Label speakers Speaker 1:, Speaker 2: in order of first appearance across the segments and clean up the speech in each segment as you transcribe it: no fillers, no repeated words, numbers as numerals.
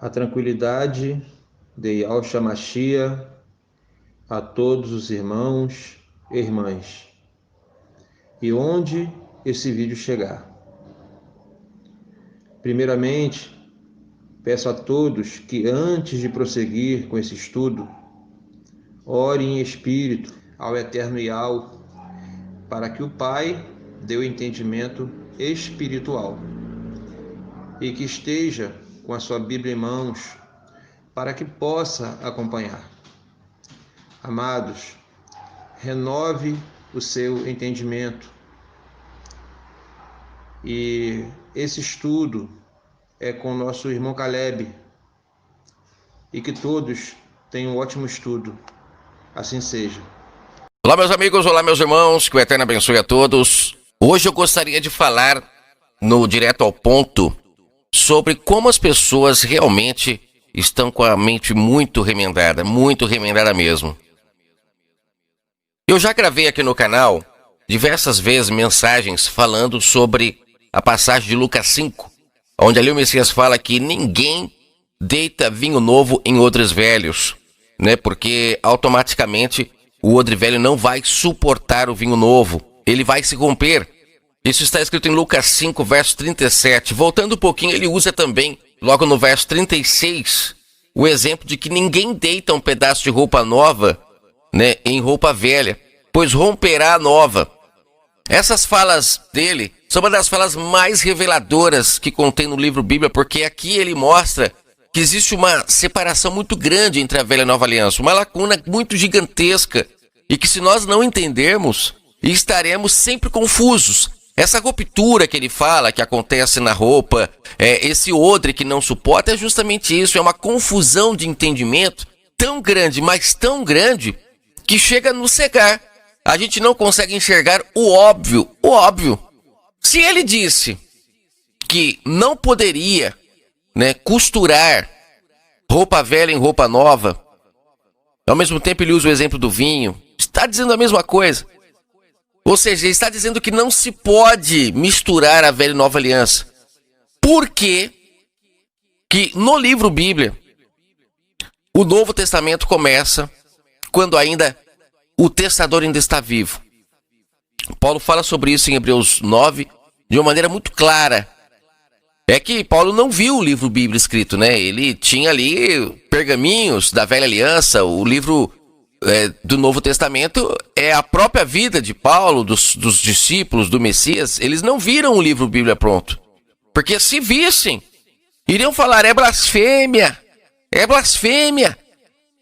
Speaker 1: A tranquilidade de Yahshua Mashiach a todos os irmãos e irmãs, e onde esse vídeo chegar. Primeiramente, peço a todos que antes de prosseguir com esse estudo, orem em espírito ao Eterno Yahweh, para que o Pai dê o entendimento espiritual e que esteja com a sua Bíblia em mãos para que possa acompanhar. Amados, renove o seu entendimento. E esse estudo é com o nosso irmão Caleb. E que todos tenham um ótimo estudo. Assim seja.
Speaker 2: Olá, meus amigos, olá, meus irmãos, que o Eterno abençoe a todos. Hoje eu gostaria de falar, no direto ao ponto, sobre como as pessoas realmente estão com a mente muito remendada mesmo. Eu já gravei aqui no canal diversas vezes mensagens falando sobre a passagem de Lucas 5, onde ali o Messias fala que ninguém deita vinho novo em odres velhos, né? Porque automaticamente o odre velho não vai suportar o vinho novo, ele vai se romper. Isso está escrito em Lucas 5, verso 37. Voltando um pouquinho, ele usa também, logo no verso 36, o exemplo de que ninguém deita um pedaço de roupa nova, né, em roupa velha, pois romperá a nova. Essas falas dele são uma das falas mais reveladoras que contém no livro Bíblia, porque aqui ele mostra que existe uma separação muito grande entre a velha e a nova aliança, uma lacuna muito gigantesca, e que se nós não entendermos, estaremos sempre confusos. Essa ruptura que ele fala, que acontece na roupa, esse odre que não suporta, é justamente isso, é uma confusão de entendimento tão grande, mas tão grande, que chega a nos cegar. A gente não consegue enxergar o óbvio, Se ele disse que não poderia, né, costurar roupa velha em roupa nova, ao mesmo tempo ele usa o exemplo do vinho, está dizendo a mesma coisa. Ou seja, ele está dizendo que não se pode misturar a velha e nova aliança. Por quê? Que no livro Bíblia, o Novo Testamento começa quando ainda o testador ainda está vivo. Paulo fala sobre isso em Hebreus 9 de uma maneira muito clara. É que Paulo não viu o livro Bíblia escrito, né? Ele tinha ali pergaminhos da velha aliança, o livro do Novo Testamento é a própria vida de Paulo, dos discípulos, do Messias. Eles não viram o livro Bíblia pronto. Porque se vissem, iriam falar, é blasfêmia.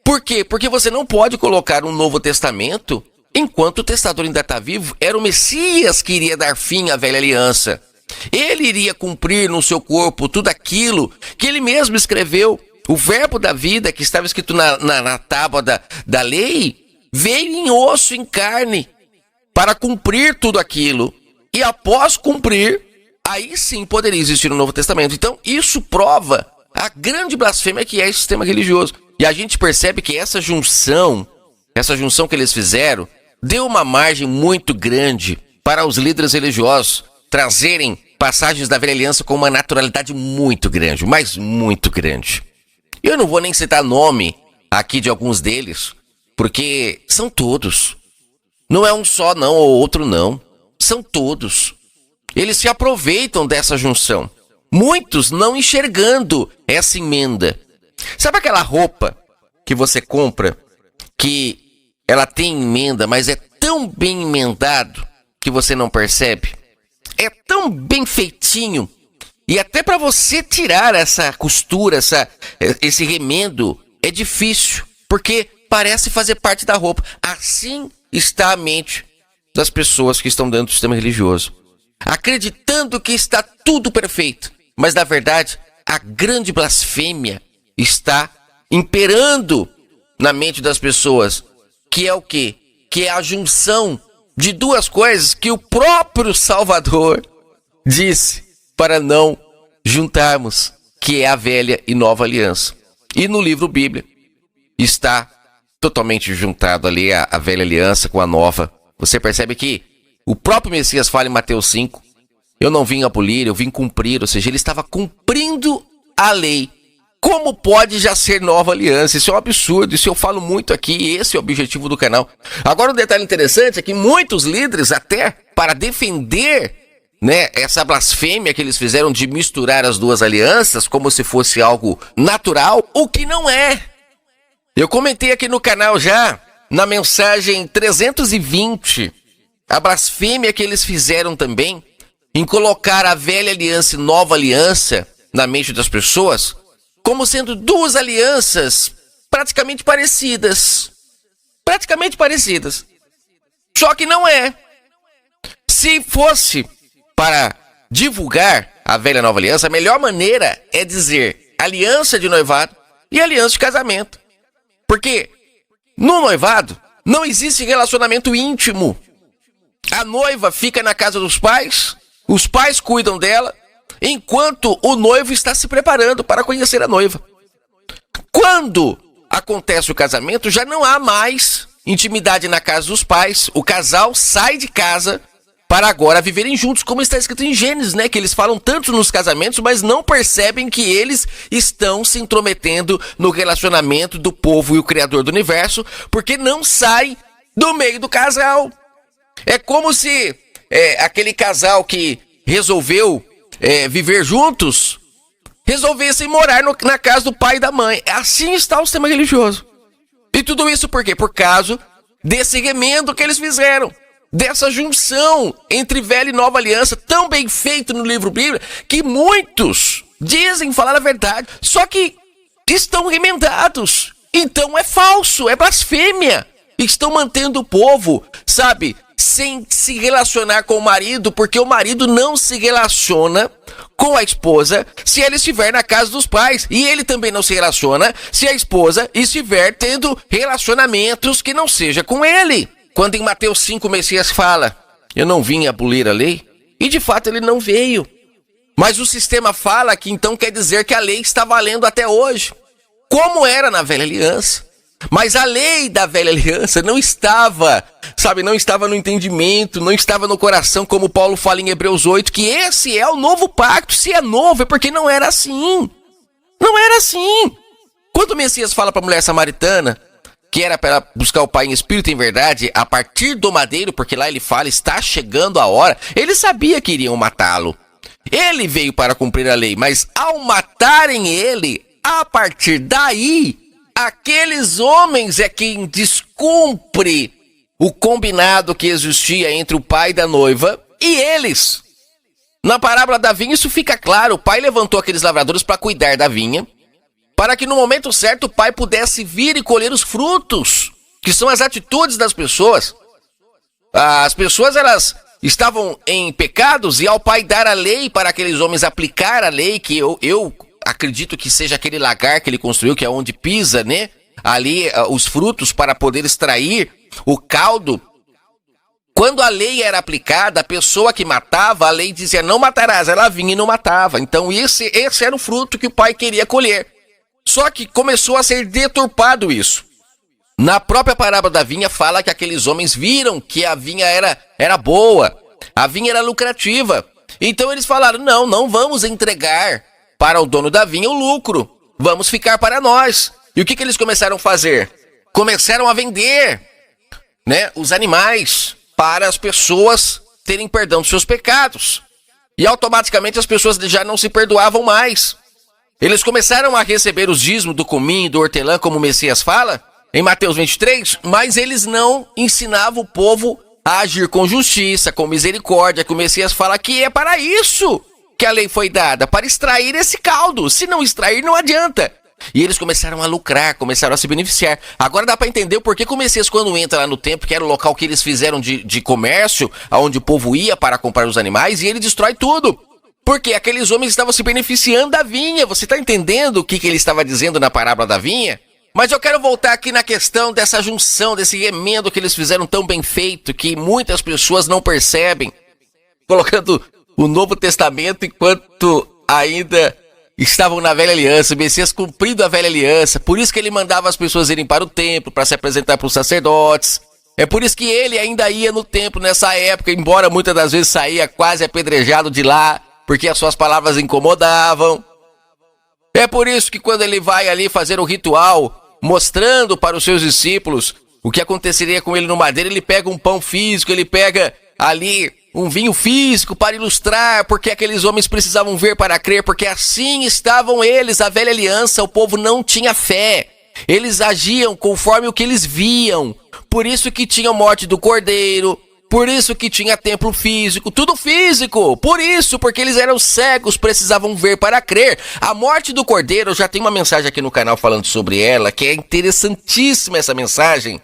Speaker 2: Por quê? Porque você não pode colocar um Novo Testamento enquanto o testador ainda está vivo. Era o Messias que iria dar fim à velha aliança. Ele iria cumprir no seu corpo tudo aquilo que ele mesmo escreveu. O verbo da vida que estava escrito na tábua da lei veio em osso, em carne, para cumprir tudo aquilo. E após cumprir, aí sim poderia existir um Novo Testamento. Então isso prova a grande blasfêmia que é esse sistema religioso. E a gente percebe que essa junção que eles fizeram, deu uma margem muito grande para os líderes religiosos trazerem passagens da velha aliança com uma naturalidade muito grande, mas muito grande. Eu não vou nem citar nome aqui de alguns deles, porque são todos. Não é um só não, ou outro não. São todos. Eles se aproveitam dessa junção. Muitos não enxergando essa emenda. Sabe aquela roupa que você compra, que ela tem emenda, mas é tão bem emendado que você não percebe? É tão bem feitinho. E até para você tirar essa costura, esse remendo, é difícil, porque parece fazer parte da roupa. Assim está a mente das pessoas que estão dentro do sistema religioso, acreditando que está tudo perfeito. Mas, na verdade, a grande blasfêmia está imperando na mente das pessoas, que é o quê? Que é a junção de duas coisas que o próprio Salvador disse para não juntarmos, que é a velha e nova aliança. E no livro Bíblia está totalmente juntado ali a velha aliança com a nova. Você percebe que o próprio Messias fala em Mateus 5, eu não vim abolir, eu vim cumprir, ou seja, ele estava cumprindo a lei. Como pode já ser nova aliança? Isso é um absurdo, isso eu falo muito aqui, esse é o objetivo do canal. Agora um detalhe interessante é que muitos líderes, até para defender, né, essa blasfêmia que eles fizeram de misturar as duas alianças como se fosse algo natural, o que não é. Eu comentei aqui no canal já, na mensagem 320, a blasfêmia que eles fizeram também em colocar a velha aliança e nova aliança na mente das pessoas como sendo duas alianças praticamente parecidas. Praticamente parecidas. Só que não é. Se fosse para divulgar a velha e nova aliança, a melhor maneira é dizer aliança de noivado e aliança de casamento. Porque no noivado não existe relacionamento íntimo. A noiva fica na casa dos pais, os pais cuidam dela, enquanto o noivo está se preparando para conhecer a noiva. Quando acontece o casamento, já não há mais intimidade na casa dos pais. O casal sai de casa para agora viverem juntos, como está escrito em Gênesis, né? Que eles falam tanto nos casamentos, mas não percebem que eles estão se intrometendo no relacionamento do povo e o Criador do universo, porque não sai do meio do casal. É como se aquele casal que resolveu viver juntos, resolvessem morar na casa do pai e da mãe. Assim está o sistema religioso. E tudo isso por quê? Por causa desse remendo que eles fizeram, dessa junção entre velha e nova aliança, tão bem feito no livro bíblico, que muitos dizem falar a verdade, só que estão remendados. Então é falso, é blasfêmia. Estão mantendo o povo, sabe, sem se relacionar com o marido, porque o marido não se relaciona com a esposa se ela estiver na casa dos pais. E ele também não se relaciona se a esposa estiver tendo relacionamentos que não seja com ele. Quando em Mateus 5 o Messias fala, eu não vim abolir a lei, e de fato ele não veio. Mas o sistema fala que então quer dizer que a lei está valendo até hoje, como era na velha aliança. Mas a lei da velha aliança não estava, sabe, não estava no entendimento, não estava no coração, como Paulo fala em Hebreus 8, que esse é o novo pacto. Se é novo é porque não era assim. Não era assim. Quando o Messias fala para a mulher samaritana que era para buscar o pai em espírito e em verdade a partir do madeiro, porque lá ele fala, está chegando a hora, ele sabia que iriam matá-lo. Ele veio para cumprir a lei, mas ao matarem ele, a partir daí, aqueles homens é quem descumpre o combinado que existia entre o pai da noiva e eles. Na parábola da vinha isso fica claro, o pai levantou aqueles lavradores para cuidar da vinha, para que no momento certo o pai pudesse vir e colher os frutos, que são as atitudes das pessoas. As pessoas, elas estavam em pecados, e ao pai dar a lei para aqueles homens aplicar a lei, que eu acredito que seja aquele lagar que ele construiu, que é onde pisa, né, ali os frutos para poder extrair o caldo. Quando a lei era aplicada, a pessoa que matava, a lei dizia não matarás, ela vinha e não matava. Então esse era o fruto que o pai queria colher. Só que começou a ser deturpado isso. Na própria parábola da vinha fala que aqueles homens viram que a vinha era boa, a vinha era lucrativa. Então eles falaram, não vamos entregar para o dono da vinha o lucro, vamos ficar para nós. E o que eles começaram a fazer? Começaram a vender, né, os animais para as pessoas terem perdão dos seus pecados. E automaticamente as pessoas já não se perdoavam mais. Eles começaram a receber os dízimos do cominho e do hortelã, como o Messias fala, em Mateus 23, mas eles não ensinavam o povo a agir com justiça, com misericórdia, que o Messias fala que é para isso que a lei foi dada, para extrair esse caldo. Se não extrair, não adianta. E eles começaram a lucrar, começaram a se beneficiar. Agora dá para entender o porquê que o Messias, quando entra lá no templo, que era o local que eles fizeram de comércio, onde o povo ia para comprar os animais, e ele destrói tudo. Porque aqueles homens estavam se beneficiando da vinha. Você está entendendo o que ele estava dizendo na parábola da vinha? Mas eu quero voltar aqui na questão dessa junção, desse remendo que eles fizeram tão bem feito, que muitas pessoas não percebem, colocando o Novo Testamento enquanto ainda estavam na velha aliança, o Messias cumprindo a velha aliança. Por isso que ele mandava as pessoas irem para o templo, para se apresentar para os sacerdotes. É por isso que ele ainda ia no templo nessa época, embora muitas das vezes saía quase apedrejado de lá, porque as suas palavras incomodavam. É por isso que quando ele vai ali fazer o ritual, mostrando para os seus discípulos o que aconteceria com ele no madeiro, ele pega um pão físico, ele pega ali um vinho físico para ilustrar porque aqueles homens precisavam ver para crer, porque assim estavam eles, a velha aliança, o povo não tinha fé. Eles agiam conforme o que eles viam. Por isso que tinha a morte do cordeiro, por isso que tinha templo físico, tudo físico. Por isso, porque eles eram cegos, precisavam ver para crer. A morte do cordeiro, eu já tenho uma mensagem aqui no canal falando sobre ela, que é interessantíssima essa mensagem.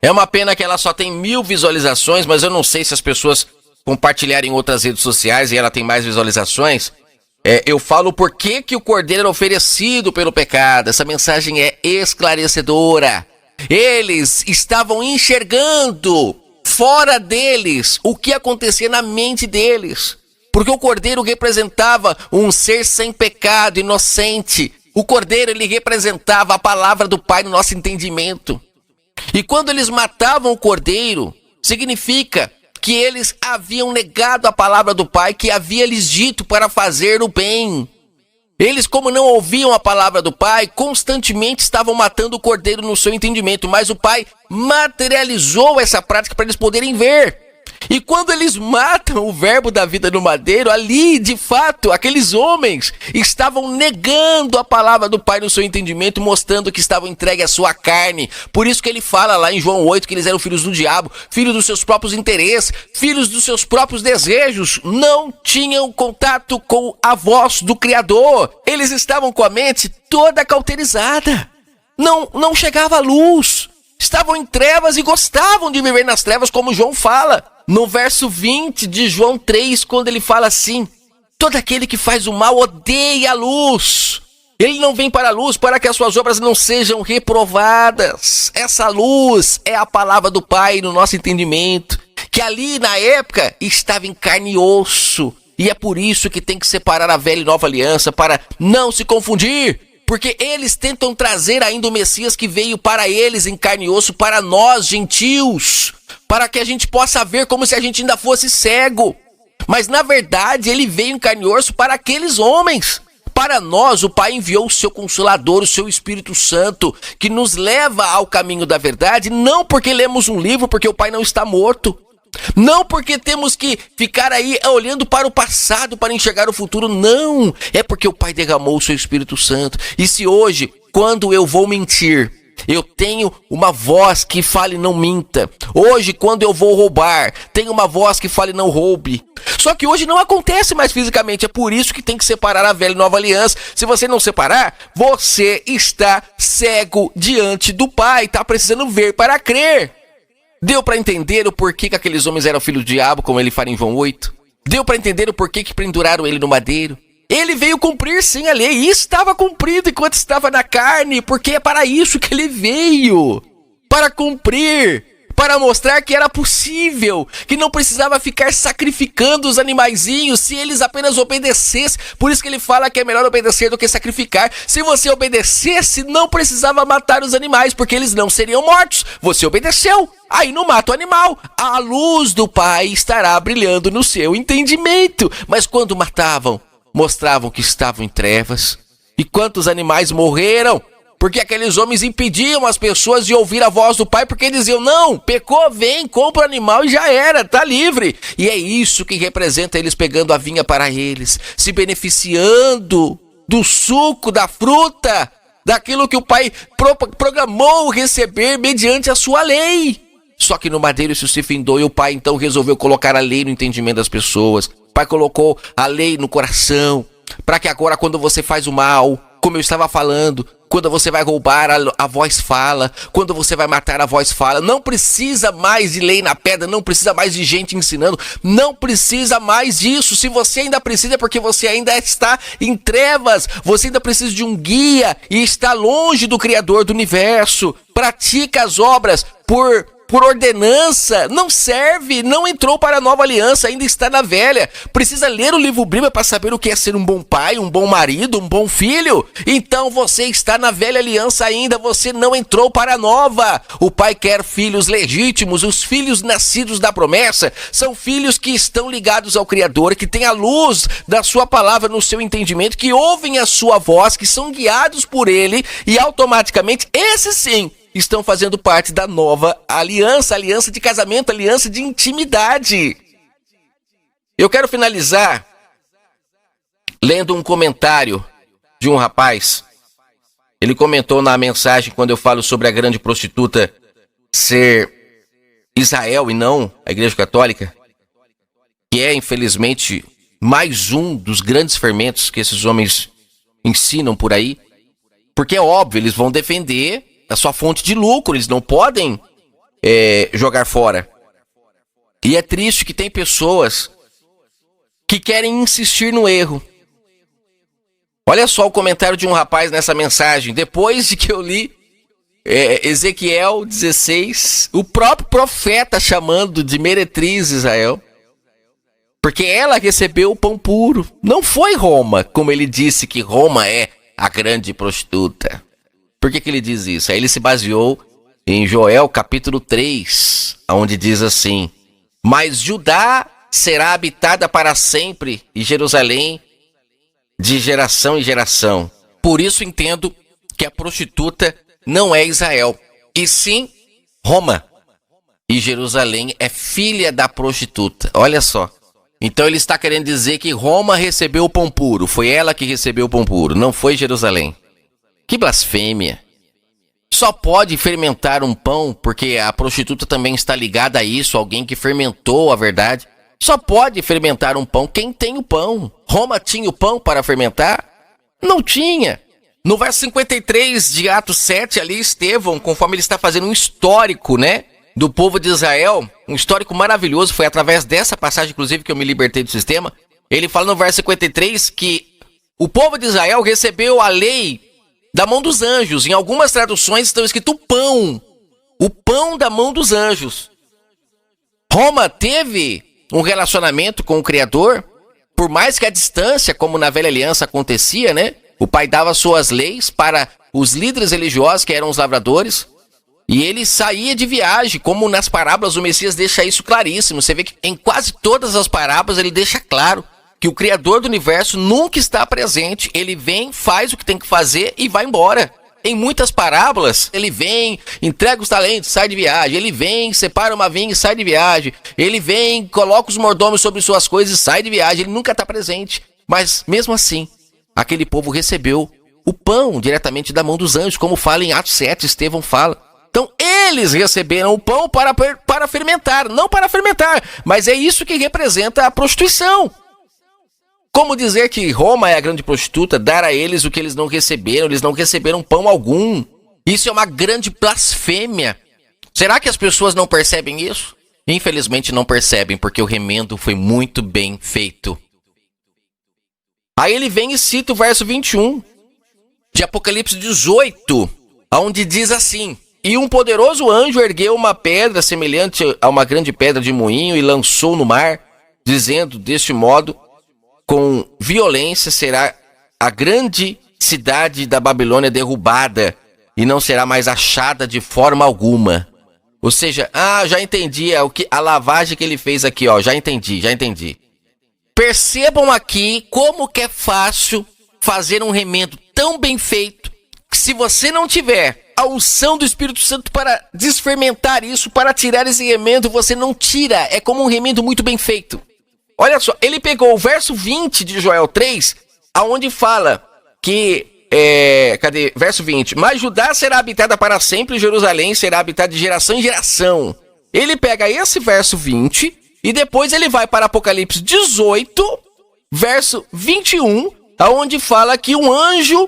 Speaker 2: É uma pena que ela só tem 1000 visualizações, mas eu não sei se as pessoas compartilharem em outras redes sociais e ela tem mais visualizações. Eu falo por que o cordeiro era oferecido pelo pecado. Essa mensagem é esclarecedora. Eles estavam enxergando fora deles o que acontecia na mente deles. Porque o cordeiro representava um ser sem pecado, inocente. O cordeiro, ele representava a palavra do Pai no nosso entendimento. E quando eles matavam o cordeiro, significa que eles haviam negado a palavra do Pai que havia lhes dito para fazer o bem. Eles, como não ouviam a palavra do Pai, constantemente estavam matando o cordeiro no seu entendimento, mas o Pai materializou essa prática para eles poderem ver. E quando eles matam o verbo da vida no madeiro, ali, de fato, aqueles homens estavam negando a palavra do Pai no seu entendimento, mostrando que estavam entregues à sua carne. Por isso que ele fala lá em João 8 que eles eram filhos do diabo, filhos dos seus próprios interesses, filhos dos seus próprios desejos. Não tinham contato com a voz do Criador. Eles estavam com a mente toda cauterizada. Não chegava a luz. Estavam em trevas e gostavam de viver nas trevas, como João fala. No verso 20 de João 3, quando ele fala assim: todo aquele que faz o mal odeia a luz. Ele não vem para a luz para que as suas obras não sejam reprovadas. Essa luz é a palavra do Pai no nosso entendimento, que ali na época estava em carne e osso. E é por isso que tem que separar a velha e nova aliança, para não se confundir. Porque eles tentam trazer ainda o Messias que veio para eles em carne e osso, para nós, gentios, para que a gente possa ver como se a gente ainda fosse cego. Mas na verdade ele veio em carne e osso para aqueles homens. Para nós o Pai enviou o seu Consolador, o seu Espírito Santo, que nos leva ao caminho da verdade, não porque lemos um livro, porque o Pai não está morto. Não porque temos que ficar aí olhando para o passado para enxergar o futuro, não. É porque o Pai derramou o seu Espírito Santo. E se hoje, quando eu vou mentir, eu tenho uma voz que fale não minta. Hoje, quando eu vou roubar, tem uma voz que fale não roube. Só que hoje não acontece mais fisicamente. É por isso que tem que separar a velha e nova aliança. Se você não separar, você está cego diante do Pai. Está precisando ver para crer. Deu para entender o porquê que aqueles homens eram filhos do diabo, como ele fala em João 8? Deu para entender o porquê que penduraram ele no madeiro? Ele veio cumprir sim a lei, e estava cumprido enquanto estava na carne, porque é para isso que ele veio. Para cumprir, para mostrar que era possível, que não precisava ficar sacrificando os animaizinhos se eles apenas obedecessem. Por isso que ele fala que é melhor obedecer do que sacrificar. Se você obedecesse, não precisava matar os animais, porque eles não seriam mortos. Você obedeceu, aí não mata o animal. A luz do Pai estará brilhando no seu entendimento. Mas quando matavam, mostravam que estavam em trevas. E quantos animais morreram? Porque aqueles homens impediam as pessoas de ouvir a voz do Pai, porque diziam: não, pecou, vem, compra o animal e já era, tá livre. E é isso que representa eles pegando a vinha para eles, se beneficiando do suco, da fruta, daquilo que o Pai programou receber mediante a sua lei. Só que no madeiro isso se findou e o Pai então resolveu colocar a lei no entendimento das pessoas. O Pai colocou a lei no coração, para que agora quando você faz o mal, como eu estava falando, quando você vai roubar, a voz fala. Quando você vai matar, a voz fala. Não precisa mais de lei na pedra, não precisa mais de gente ensinando, não precisa mais disso. Se você ainda precisa, é porque você ainda está em trevas, você ainda precisa de um guia e está longe do Criador do universo. Pratica as obras por por ordenança, não serve, não entrou para a nova aliança, ainda está na velha. Precisa ler o livro Bíblia para saber o que é ser um bom pai, um bom marido, um bom filho. Então você está na velha aliança ainda, você não entrou para a nova. O pai quer filhos legítimos, os filhos nascidos da promessa são filhos que estão ligados ao Criador, que têm a luz da sua palavra no seu entendimento, que ouvem a sua voz, que são guiados por ele e automaticamente, esses sim, estão fazendo parte da nova aliança, aliança de casamento, aliança de intimidade. Eu quero finalizar lendo um comentário de um rapaz. Ele comentou na mensagem, quando eu falo sobre a grande prostituta ser Israel e não a Igreja Católica, que é, infelizmente, mais um dos grandes fermentos que esses homens ensinam por aí, porque é óbvio, eles vão defender a sua fonte de lucro, eles não podem jogar fora. E é triste que tem pessoas que querem insistir no erro. Olha só o comentário de um rapaz nessa mensagem, depois de que eu li Ezequiel 16, o próprio profeta chamando de meretriz Israel, porque ela recebeu o pão puro. Não foi Roma, como ele disse que Roma é a grande prostituta. Por que ele diz isso? Aí ele se baseou em Joel capítulo 3, onde diz assim: mas Judá será habitada para sempre e Jerusalém de geração em geração. Por isso entendo que a prostituta não é Israel, e sim Roma. E Jerusalém é filha da prostituta. Olha só. Então ele está querendo dizer que Roma recebeu o pão puro. Foi ela que recebeu o pão puro, não foi Jerusalém. Que blasfêmia. Só pode fermentar um pão, porque a prostituta também está ligada a isso, alguém que fermentou a verdade. Só pode fermentar um pão quem tem o pão. Roma tinha o pão para fermentar? Não tinha. No verso 53 de Atos 7, ali Estevão, conforme ele está fazendo um histórico, né, do povo de Israel, um histórico maravilhoso, foi através dessa passagem, inclusive, que eu me libertei do sistema. Ele fala no verso 53 que o povo de Israel recebeu a lei da mão dos anjos. Em algumas traduções estão escrito o pão da mão dos anjos. Roma teve um relacionamento com o Criador, por mais que a distância, como na velha aliança acontecia, né? O pai dava suas leis para os líderes religiosos, que eram os lavradores, e ele saía de viagem, como nas parábolas o Messias deixa isso claríssimo. Você vê que em quase todas as parábolas ele deixa claro que o Criador do universo nunca está presente. Ele vem, faz o que tem que fazer e vai embora. Em muitas parábolas, ele vem, entrega os talentos, sai de viagem. Ele vem, separa uma vinha e sai de viagem. Ele vem, coloca os mordomos sobre suas coisas e sai de viagem. Ele nunca está presente. Mas, mesmo assim, aquele povo recebeu o pão diretamente da mão dos anjos, como fala em Atos 7, Estevão fala. Então, eles receberam o pão para fermentar, não para fermentar, mas é isso que representa a prostituição. Como dizer que Roma é a grande prostituta, dar a eles o que eles não receberam pão algum. Isso é uma grande blasfêmia. Será que as pessoas não percebem isso? Infelizmente não percebem, porque o remendo foi muito bem feito. Aí ele vem e cita o verso 21 de Apocalipse 18, onde diz assim: e um poderoso anjo ergueu uma pedra semelhante a uma grande pedra de moinho e lançou no mar, dizendo: deste modo, com violência será a grande cidade da Babilônia derrubada e não será mais achada de forma alguma. Ou seja, já entendi a lavagem que ele fez aqui, já entendi. Percebam aqui como que é fácil fazer um remendo tão bem feito, que se você não tiver a unção do Espírito Santo para desfermentar isso, para tirar esse remendo, você não tira. É como um remendo muito bem feito. Olha só, ele pegou o verso 20 de Joel 3, aonde fala que, verso 20, mas Judá será habitada para sempre, e Jerusalém será habitada de geração em geração. Ele pega esse verso 20 e depois ele vai para Apocalipse 18, verso 21, aonde fala que um anjo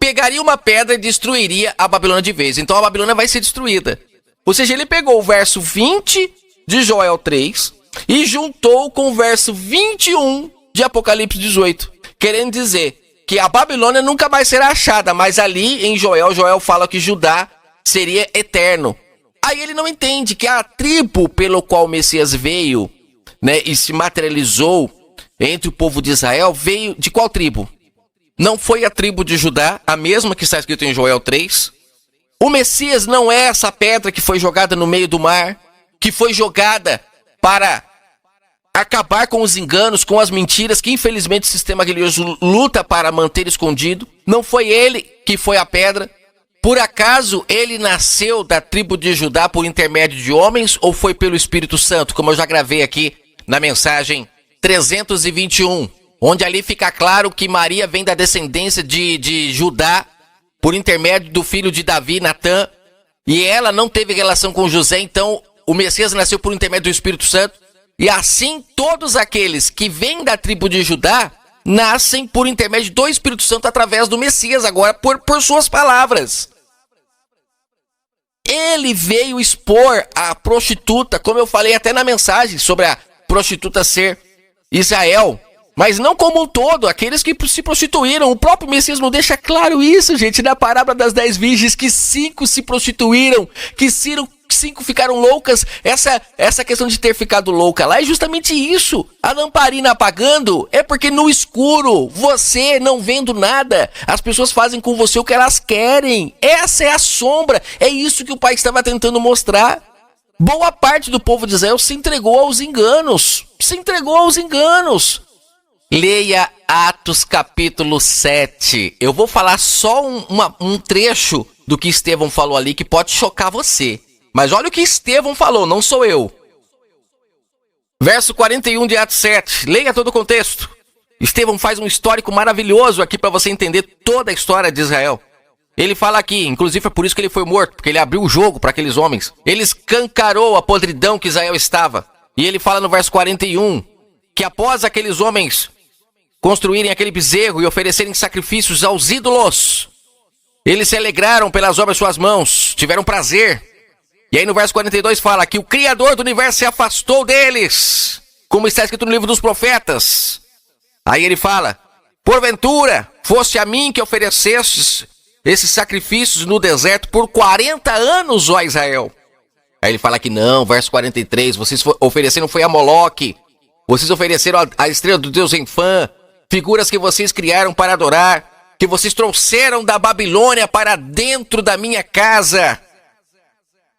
Speaker 2: pegaria uma pedra e destruiria a Babilônia de vez. Então a Babilônia vai ser destruída. Ou seja, ele pegou o verso 20 de Joel 3 e juntou com o verso 21 de Apocalipse 18, querendo dizer que a Babilônia nunca mais será achada, mas ali em Joel fala que Judá seria eterno. Aí ele não entende que a tribo pelo qual o Messias veio, né, e se materializou entre o povo de Israel, veio de qual tribo? Não foi a tribo de Judá, a mesma que está escrito em Joel 3. O Messias não é essa pedra que foi jogada no meio do mar, que foi jogada para acabar com os enganos, com as mentiras que infelizmente o sistema religioso luta para manter escondido. Não foi ele que foi a pedra. Por acaso ele nasceu da tribo de Judá por intermédio de homens ou foi pelo Espírito Santo, como eu já gravei aqui na mensagem 321, onde ali fica claro que Maria vem da descendência de Judá por intermédio do filho de Davi, Natã, e ela não teve relação com José, então o Messias nasceu por intermédio do Espírito Santo. E assim todos aqueles que vêm da tribo de Judá nascem por intermédio do Espírito Santo através do Messias, agora por suas palavras. Ele veio expor a prostituta, como eu falei até na mensagem, sobre a prostituta ser Israel, mas não como um todo, aqueles que se prostituíram. O próprio Messias não deixa claro isso, gente, na parábola das 10 virgens, que 5 se prostituíram, que 5 ficaram loucas. Essa questão de ter ficado louca lá é justamente isso. A lamparina apagando é porque no escuro, você não vendo nada, as pessoas fazem com você o que elas querem. Essa é a sombra, é isso que o Pai estava tentando mostrar. Boa parte do povo de Israel se entregou aos enganos. Leia Atos capítulo 7. Eu vou falar só um trecho do que Estevão falou ali que pode chocar você. Mas olha o que Estevão falou, não sou eu. Verso 41 de Atos 7. Leia todo o contexto. Estevão faz um histórico maravilhoso aqui para você entender toda a história de Israel. Ele fala aqui, inclusive é por isso que ele foi morto, porque ele abriu o jogo para aqueles homens. Ele escancarou a podridão que Israel estava. E ele fala no verso 41 que após aqueles homens construírem aquele bezerro e oferecerem sacrifícios aos ídolos, eles se alegraram pelas obras de suas mãos, tiveram prazer. E aí no verso 42 fala que o Criador do universo se afastou deles, como está escrito no livro dos profetas. Aí ele fala, porventura fosse a mim que oferecestes esses sacrifícios no deserto por 40 anos, ó Israel. Aí ele fala que não, verso 43, vocês ofereceram foi a Moloque, vocês ofereceram a estrela do Deus Enfã, figuras que vocês criaram para adorar, que vocês trouxeram da Babilônia para dentro da minha casa.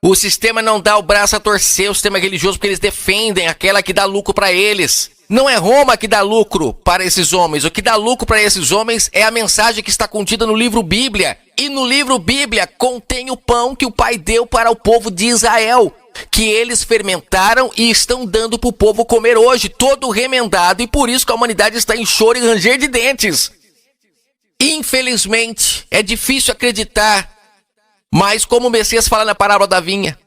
Speaker 2: O sistema não dá o braço a torcer, o sistema religioso, porque eles defendem aquela que dá lucro para eles. Não é Roma que dá lucro para esses homens. O que dá lucro para esses homens é a mensagem que está contida no livro Bíblia. E no livro Bíblia contém o pão que o Pai deu para o povo de Israel, que eles fermentaram e estão dando para o povo comer hoje, todo remendado. E por isso que a humanidade está em choro e ranger de dentes. Infelizmente, é difícil acreditar, mas como o Messias fala na parábola da vinha,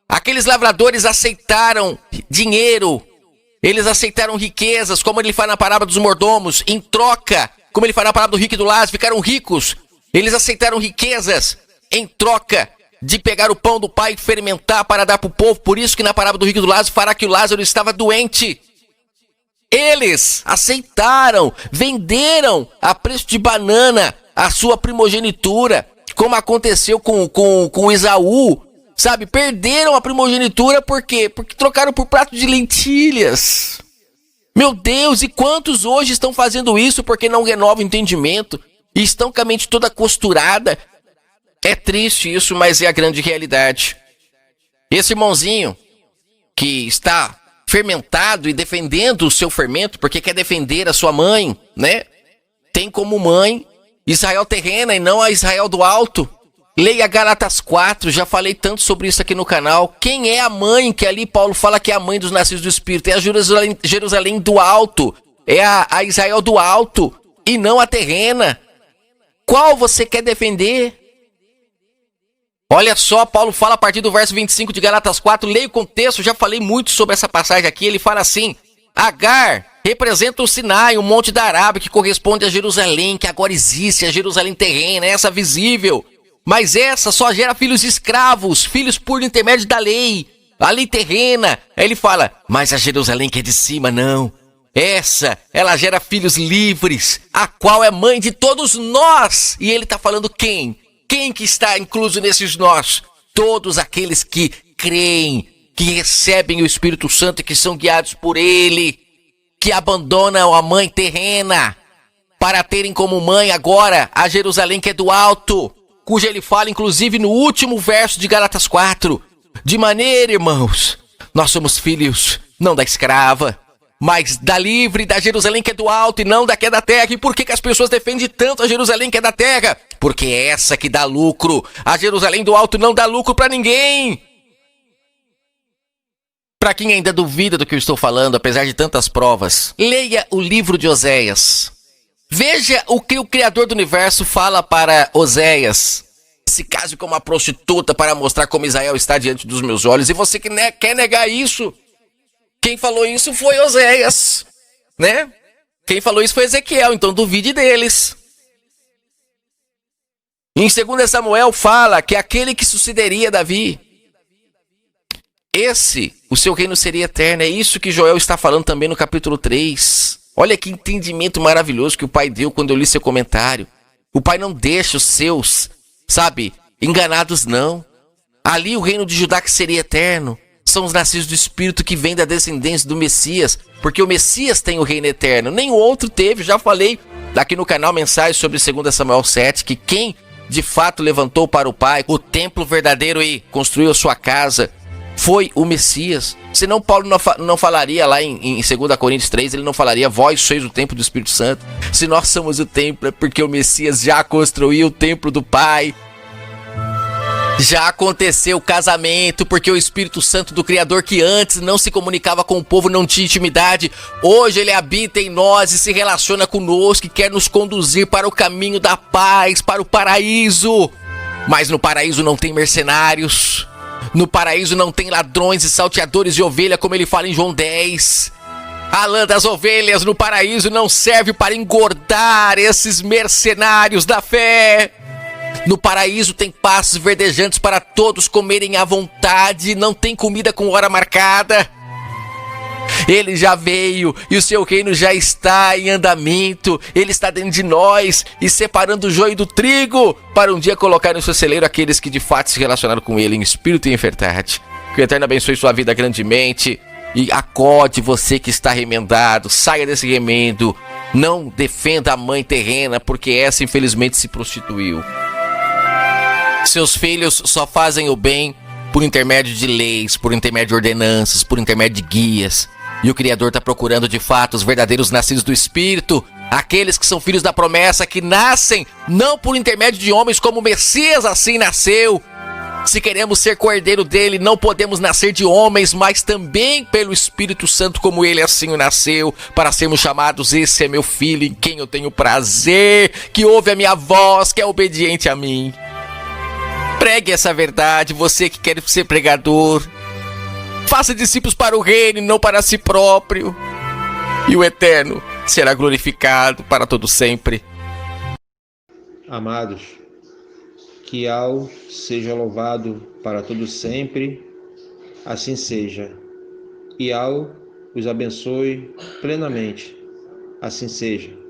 Speaker 2: aqueles lavradores aceitaram dinheiro, eles aceitaram riquezas, como ele fala na parábola dos mordomos, em troca, como ele fala na parábola do rico e do Lázaro, ficaram ricos. Eles aceitaram riquezas em troca de pegar o pão do pai e fermentar para dar para o povo. Por isso que na parábola do rico e do Lázaro fala que o Lázaro estava doente. Eles aceitaram, venderam a preço de banana a sua primogenitura, como aconteceu com Esaú, sabe? Perderam a primogenitura por quê? Porque trocaram por prato de lentilhas. Meu Deus, e quantos hoje estão fazendo isso porque não renovam o entendimento e estão com a mente toda costurada? É triste isso, mas é a grande realidade. Esse irmãozinho que está fermentado e defendendo o seu fermento porque quer defender a sua mãe, né? Tem como mãe Israel terrena e não a Israel do alto. Leia Gálatas 4, já falei tanto sobre isso aqui no canal. Quem é a mãe que ali Paulo fala que é a mãe dos nascidos do Espírito? É a Jerusalém do alto, é a Israel do alto e não a terrena. Qual você quer defender? Olha só, Paulo fala a partir do verso 25 de Gálatas 4, leia o contexto, já falei muito sobre essa passagem aqui. Ele fala assim: Agar representa o Sinai, o monte da Arábia, que corresponde a Jerusalém, que agora existe, a Jerusalém terrena, essa visível. Mas essa só gera filhos escravos, filhos por intermédio da lei, a lei terrena. Aí ele fala, mas a Jerusalém que é de cima, não. Essa, ela gera filhos livres, a qual é mãe de todos nós. E ele está falando quem? Quem que está incluso nesses nós? todos aqueles que creem, que recebem o Espírito Santo e que são guiados por Ele, que abandonam a mãe terrena para terem como mãe agora a Jerusalém que é do alto, cuja ele fala inclusive no último verso de Gálatas 4. De maneira, irmãos, nós somos filhos não da escrava, mas da livre, da Jerusalém que é do alto e não da que é da terra. E por que as pessoas defendem tanto a Jerusalém que é da terra? Porque é essa que dá lucro. A Jerusalém do alto não dá lucro para ninguém. Para quem ainda duvida do que eu estou falando, apesar de tantas provas, leia o livro de Oséias. Veja o que o Criador do Universo fala para Oséias. Se case com uma prostituta para mostrar como Israel está diante dos meus olhos. E você que quer negar isso. Quem falou isso foi Oséias, né? Quem falou isso foi Ezequiel, então duvide deles. Em 2 Samuel fala que aquele que sucederia Davi, o seu reino seria eterno. É isso que Joel está falando também no capítulo 3. Olha que entendimento maravilhoso que o pai deu quando eu li seu comentário. O pai não deixa os seus, enganados não. Ali o reino de Judá que seria eterno são os nascidos do Espírito que vêm da descendência do Messias, porque o Messias tem o reino eterno, nenhum outro teve. Já falei aqui no canal mensagens sobre 2 Samuel 7, que quem de fato levantou para o Pai o templo verdadeiro e construiu a sua casa foi o Messias. Senão Paulo não falaria lá em 2 Coríntios 3, ele não falaria: vós sois o templo do Espírito Santo. Se nós somos o templo é porque o Messias já construiu o templo do Pai. Já aconteceu o casamento, porque o Espírito Santo do Criador, que antes não se comunicava com o povo, não tinha intimidade, hoje ele habita em nós e se relaciona conosco e quer nos conduzir para o caminho da paz, para o paraíso. Mas no paraíso não tem mercenários, no paraíso não tem ladrões e salteadores de ovelha, como ele fala em João 10. A lã das ovelhas no paraíso não serve para engordar esses mercenários da fé. No paraíso tem pastos verdejantes para todos comerem à vontade, não tem comida com hora marcada. Ele já veio e o seu reino já está em andamento. Ele está dentro de nós e separando o joio do trigo para um dia colocar no seu celeiro aqueles que de fato se relacionaram com ele em espírito e em verdade. Que o Eterno abençoe sua vida grandemente e acode você que está remendado. Saia desse remendo. Não defenda a mãe terrena, porque essa infelizmente se prostituiu. Seus filhos só fazem o bem por intermédio de leis, por intermédio de ordenanças, por intermédio de guias. E o Criador está procurando de fato os verdadeiros nascidos do Espírito, aqueles que são filhos da promessa, que nascem não por intermédio de homens como o Messias assim nasceu. Se queremos ser cordeiro dele, não podemos nascer de homens, mas também pelo Espírito Santo, como ele assim nasceu, para sermos chamados: esse é meu filho em quem eu tenho prazer, que ouve a minha voz, que é obediente a mim. Pregue essa verdade, você que quer ser pregador. Faça discípulos para o reino e não para si próprio. E o Eterno será glorificado para todo sempre.
Speaker 1: Amados, que Al seja louvado para todo sempre, assim seja. E Al os abençoe plenamente, assim seja.